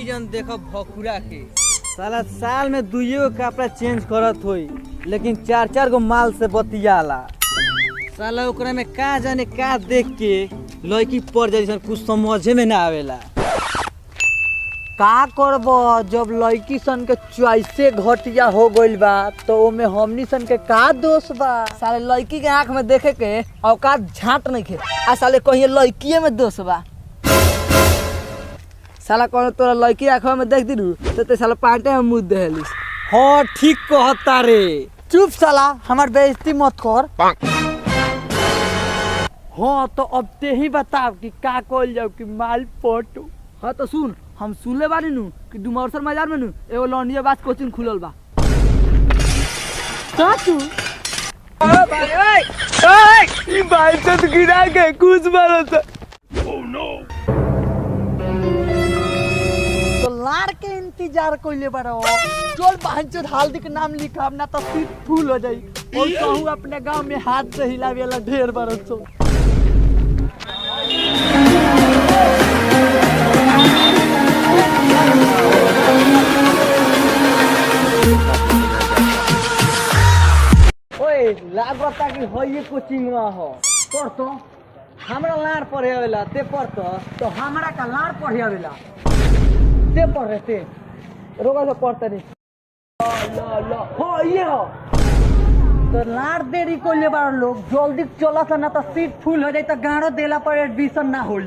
जन देखो भकुरा के साला साल में दुइयो कपड़ा चेंज करत होई लेकिन 4-4 गो माल से बतियाला। साला ओकरा में का जाने का देख के लड़की पड़ जाई कुछ समझे में ना आवेला। का करबो जब लड़की सन के चॉइसे घटिया हो गइल बा तो ओमे हमनी सन के का दोष बा। साले लड़की के आंख में देखे के औकात झाट नहीं खे आ साले कहिए लड़कीए में दोष बा। साला कौन तोरा लड़की आंख में देख दिलू तो ते साला पाटे में मुंह देहलिस। हां ठीक कहता रे। चुप साला हमार बेइज्जती मत कर। हाँ तो अब ते ही बताओ कि का कइल जाओ कि माल पटो। हाँ तो सुन हम सुनले बानी नु कि डुमरसर बाजार में नु एगो लौंडिया बास कोचिंग खुलल बा। चाचू ओ भाई ओए ई भाई तो गिरा के कुछ मारत। Oh no. तो लाड़ के इंतजार कइले बारो। चल भांचो हल्दी के नाम लिखा ना तो सीट फूल हो जाई। और कहूं अपने गांव में हाथ से हिलावेला ढेर बारो सो। ओए लागता कि होइए कोचिंग में हो पर तो हमरा लाड़ पढ़े आवेला ते पर तो हमरा का लाड़ पढ़े आवेला ते पढ़े ते रोगा से पढ़ते नहीं ला ला हो ये हो तो लाड़ देरी कोइले बार लोग जल्दी चला सा ना तो सीट फुल हो जाई तो गाड़ो देला पर एडमिशन ना होई।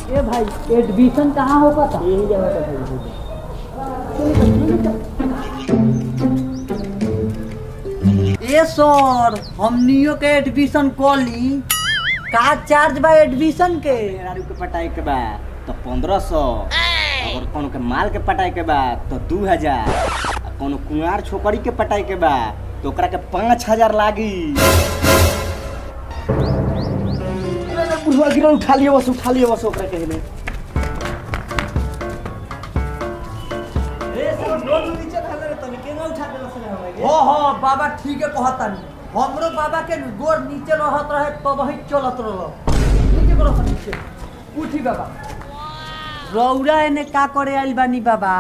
ए भाई एडमिशन कहाँ होगा था? यही जगह पे ए सर हमनियो के एडमिशन कर ली का चार्ज बा एडमिशन के? मेहरारू के पटाई के बा तो 1500 अगर कोनो के माल के पटाई के बा तो 2000 कोनो कुंवार छोकरी के पटाई के बा तो ओकरा के 5000 लागी। गिरा उठा लियो बस ओकरा के हेले ए सर डोल नीचे धाले रे तनी केना उठा देला से हमारे। हो बाबा ठीक है कहतानी हमरो बाबा के गोर नीचे रहत रहे तो वही चलत रहलो नीचे करो नीचे उठी बाबा। रौरा एने का करे आइल बानी बाबा?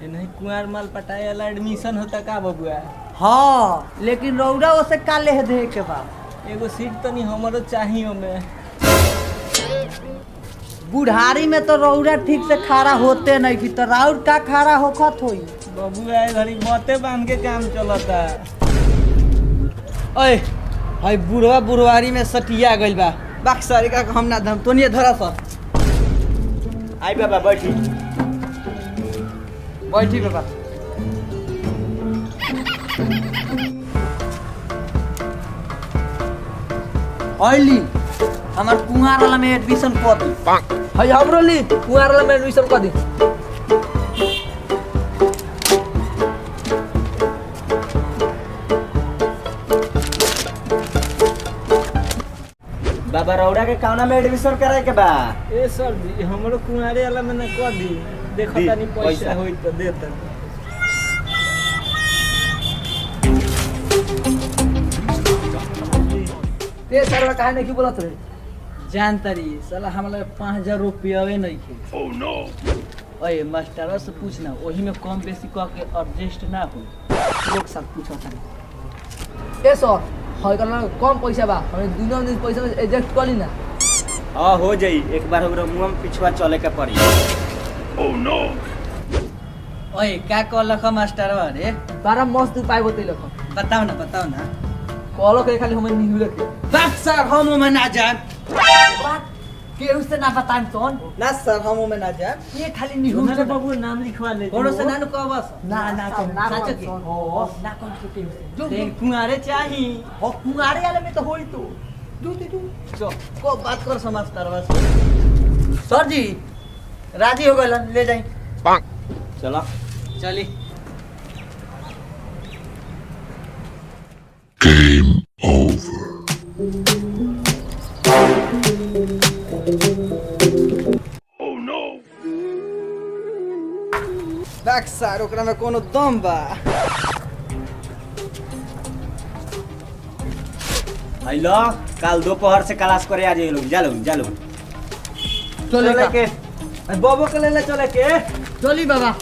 ए नहीं कुंवार माल पटाए वाला एडमिशन होता का बबुआ? हां लेकिन रौरा ओसे का ले दे के बा? एगो सीट तनी हमरो चाहिए में। बुढ़ारी में तो रौरा ठीक से खड़ा होते नहीं कि तो राउर का खड़ा होखत होई बबुआ घड़ी मते बांध के काम चलता। ओए भाई बुढ़वा बुढ़वारी में सटिया गइल बा बक्सरी का हम ना धम तोनिए धरा सर। आई बाबा बैठी बाबा। ऑयली हमार कुंवार वाला में एडमिशन कर दी। हाय हमरो ली कुंवार वाला में एडमिशन कर दी। बाबा रौड़ा के कौना में एडमिशन कराए के बा? ए सर जी हमरो कुंवारे वाला में न कर दी देखो तनी पैसा होई तो देता। ते सरवा काहे नहीं बोलत रे? जानता रही साला हमरा 5000 रुपया नहीं खे। Oh no. ओए मास्टरवा से पूछना ओही में कम बेसी कह के एडजस्ट ना हो लोग सब पूछत है। ए सर हाय करना कम पैसा बा हम दुनो दिन पैसा में एडजस्ट कर ली ना। हां हो जाई एक बार हमरा मुंह में पिछवा चले के पड़ी। Oh no. ओए का कहलख मास्टरवा रे? बारा मस्त उपाय बतैलख। बताओ ना कहलो के खाली हमें निहुले के बात सर हम में ना जान बात केहू से ना बतान तोन ना सर हम में ना जान ये खाली निहुल से बाबू नाम लिखवा ले कोनो से नानु कह बस ना सच के हो ना कौन के केहू से जो कुंवारे चाही हो कुंवारे वाले में तो होई तो दू चो को बात कर समाज करवा सर जी राजी हो गलन ले जाई चलो चली। Game over. Oh no. सर ओकरा में कोनो दम बा। हेलो कल दोपहर से क्लास करे आ जाइए लोग जा लोग चले के बाबू के ले चले के चली बाबा।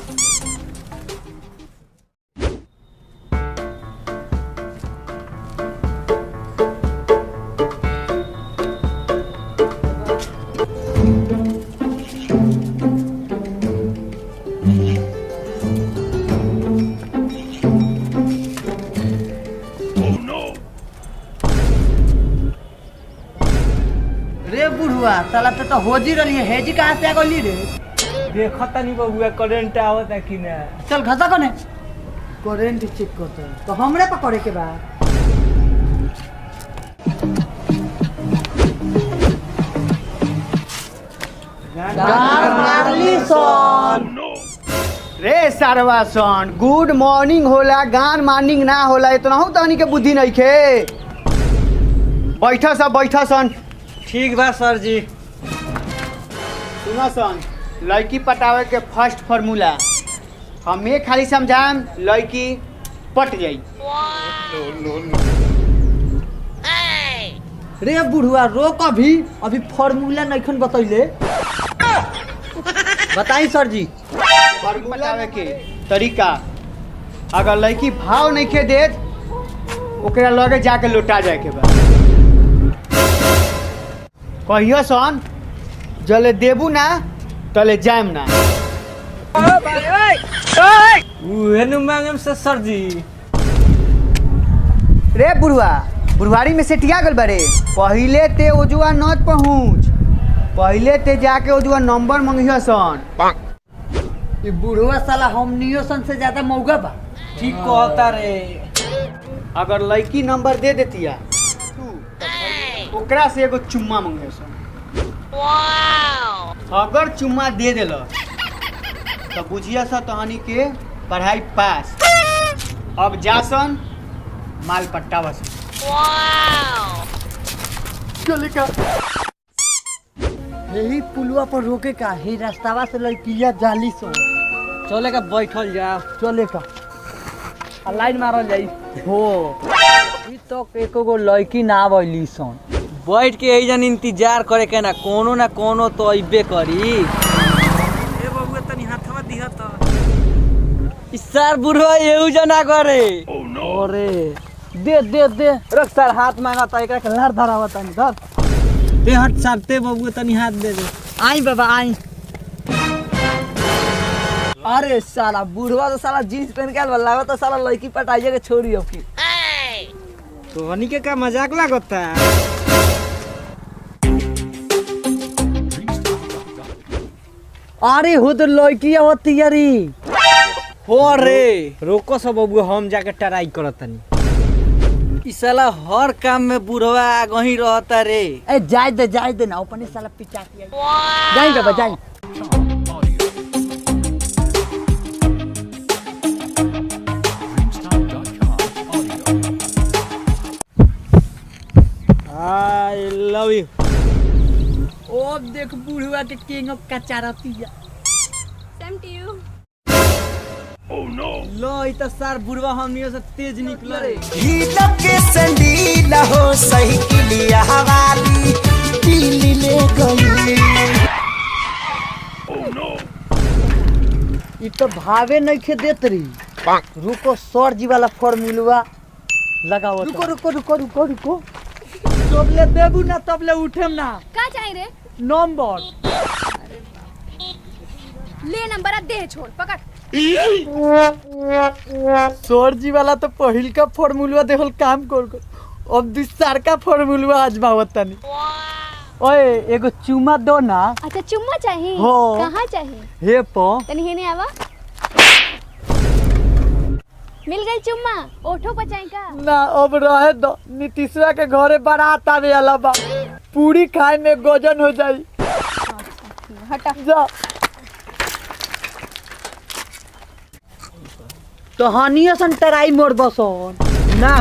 रे बुढ़वा साला तो होजी रही है, हेजी कहाँ से आ गई रे? देखता नहीं बबुआ करंट आवत है कि ना। चल घसा कोने करेंट चेक करते हैं तो हमरे पकड़े के बाद रे सारवा सन गुड मॉर्निंग होला गान मॉर्निंग ना होला इतना हो तहनी के बुद्धि नहीं खे। बैठा सन ठीक बा सर जी। सुनो सन लड़की पटावे के फर्स्ट फार्मूला हमें खाली समझाम लड़की पट जाई। रे बुढ़वा रोक अभी फार्मूला नइखन बतैले। बताई सर जी। फार्मूला पटावे के तरीका अगर लड़की भाव नहीं खे देत ओकरा लगे जाके लौटा जाए के बाद कहियो सन जले देबू ना तले जाम ना। मांगम से सर जी। रे बुढ़वारी में सेटिया गल बरे पहिले ते ओजुआ नत पहुँच पहिले ते जाके ओजुआ नंबर मंगियो सन। ये बुढ़वा साला हमनियो सन से ज्यादा मौगा बा। ठीक कहता रे। अगर लड़की नंबर दे देतिया ओकरा से एगो चुम्मा मंगे सन। अगर चुम्मा दे देल तो बुझिया सा तहनी के पढ़ाई पास। अब जासन माल पट्टा बस। यही पुलवा पर रोके का ही रास्तावा से लड़किया जाली सो चले का बैठल जा चले का लाइन मारल जाई हो। ई तो एको गो लड़की ना बैली सन बैठ के यही जन इंतजार करे के ना कोनो तो अइबे करी। ए बबुआ तनी हाथवा दिहा त सर बुढ़वा एहू जना करे। अरे दे रख सर हाथ मांगा त एकरा के लार धरावा तनी धर दे हट साथे बबुआ तनी हाथ दे दे। आई बाबा आई। अरे साला बुढ़वा तो साला जींस पहन के आल लागत तो साला लड़की पटाइए के छोड़ी अब की तो हनी के का मजाक लागता। अरे हो तो लड़की होती यारी हो रे रोको सब बबुआ हम जाके ट्राई करत तनी। ई साला हर काम में बुढ़वा गही रहता रे। ए जाय दे ना अपने साला पिचा के जाई बाबा जाई। I love you. ओ देख बुढ़वा के किंग ऑफ कचारतिया। Same to you. Oh no! लो ई त सर बुढ़वा हमनियो से तेज निकल रे। ढीला के संडीला हो सही किलिया हवाली दिल्ली ले गई। Oh no! ई तो भावे नहीं खे देत रही। रुको सर जी वाला फॉर्मूला लगाओ। रुको तबले देबू ना तबले उठेम ना। का चाहि रे? नंबर ले नंबर आ दे छोड़ पकड़। सर जी वाला तो पहिल का फॉर्मूला देखल काम कर अब दूसर का फॉर्मूला आजमावत तनी। ओए एगो चुमा दो ना। अच्छा चुम्मा चाहिए? हो। कहाँ चाहिए? हे पो तनी हेने आवा। मिल गई चुम्मा ओठो पचाई का ना अब रहे दो। नीतीशवा के घरे बारात आवे वाला बा पूरी खाए में गोजन हो जाई। हटा जा तो हनियो सन टराई मोड़ बसन ना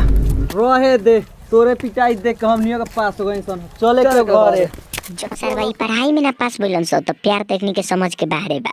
रहे दे तोरे पिटाई देख के हमनियो के पास हो गई सन। चले के घरे जब सर भाई पढ़ाई में ना पास बोलन सो तो प्यार तकनी के समझ के बाहरे बा।